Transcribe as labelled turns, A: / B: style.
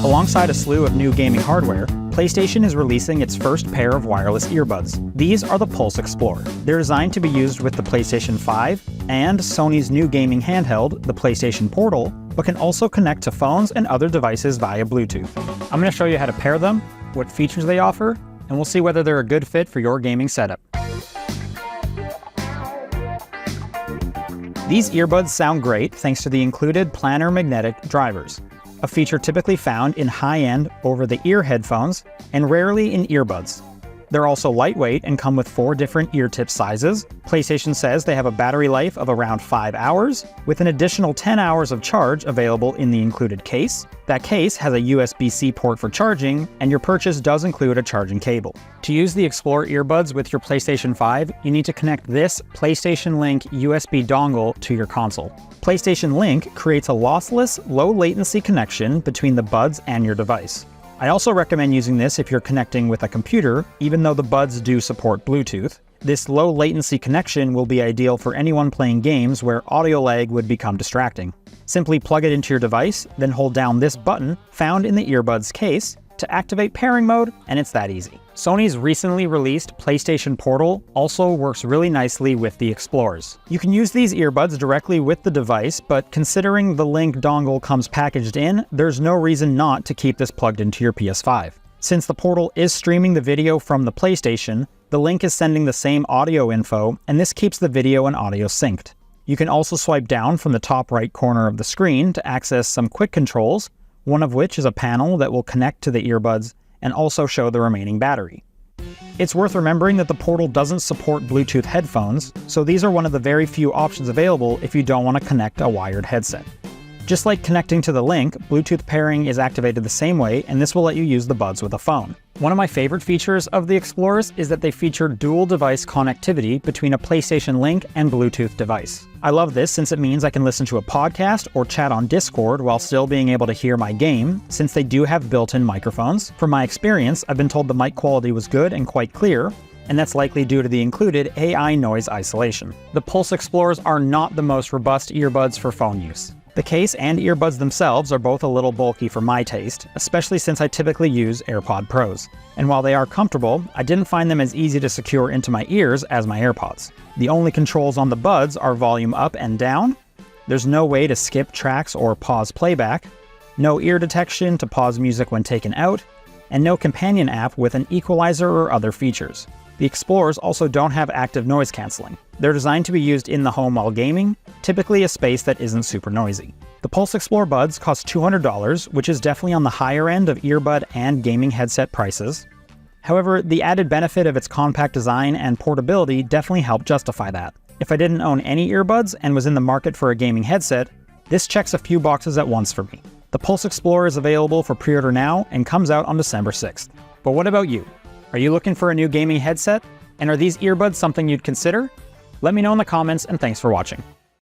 A: Alongside a slew of new gaming hardware, PlayStation is releasing its first pair of wireless earbuds. These are the Pulse Explorer. They're designed to be used with the PlayStation 5 and Sony's new gaming handheld, the PlayStation Portal, but can also connect to phones and other devices via Bluetooth. I'm going to show you how to pair them, what features they offer, and we'll see whether they're a good fit for your gaming setup. These earbuds sound great thanks to the included planar magnetic drivers, a feature typically found in high-end over-the-ear headphones and rarely in earbuds. They're also lightweight and come with 4 different ear tip sizes. PlayStation says they have a battery life of around 5 hours, with an additional 10 hours of charge available in the included case. That case has a USB-C port for charging, and your purchase does include a charging cable. To use the Explorer earbuds with your PlayStation 5, you need to connect this PlayStation Link USB dongle to your console. PlayStation Link creates a lossless, low-latency connection between the buds and your device. I also recommend using this if you're connecting with a computer, even though the buds do support Bluetooth. This low latency connection will be ideal for anyone playing games where audio lag would become distracting. Simply plug it into your device, then hold down this button found in the earbuds case to activate pairing mode, and it's that easy. Sony's recently released PlayStation Portal also works really nicely with the Explorers. You can use these earbuds directly with the device, but considering the Link dongle comes packaged in, there's no reason not to keep this plugged into your PS5. Since the Portal is streaming the video from the PlayStation, the Link is sending the same audio info, and this keeps the video and audio synced. You can also swipe down from the top right corner of the screen to access some quick controls, one of which is a panel that will connect to the earbuds and also show the remaining battery. It's worth remembering that the Portal doesn't support Bluetooth headphones, so these are one of the very few options available if you don't want to connect a wired headset. Just like connecting to the Link, Bluetooth pairing is activated the same way, and this will let you use the buds with a phone. One of my favorite features of the Explorers is that they feature dual device connectivity between a PlayStation Link and Bluetooth device. I love this since it means I can listen to a podcast or chat on Discord while still being able to hear my game, since they do have built-in microphones. From my experience, I've been told the mic quality was good and quite clear, and that's likely due to the included AI noise isolation. The Pulse Explorers are not the most robust earbuds for phone use. The case and earbuds themselves are both a little bulky for my taste, especially since I typically use AirPod Pros. And while they are comfortable, I didn't find them as easy to secure into my ears as my AirPods. The only controls on the buds are volume up and down. There's no way to skip tracks or pause playback, no ear detection to pause music when taken out, and no companion app with an equalizer or other features. The Explorers also don't have active noise cancelling. They're designed to be used in the home while gaming, typically a space that isn't super noisy. The Pulse Explorer buds cost $200, which is definitely on the higher end of earbud and gaming headset prices. However, the added benefit of its compact design and portability definitely help justify that. If I didn't own any earbuds and was in the market for a gaming headset, this checks a few boxes at once for me. The Pulse Explorer is available for pre-order now and comes out on December 6th. But what about you? Are you looking for a new gaming headset? And are these earbuds something you'd consider? Let me know in the comments, and thanks for watching.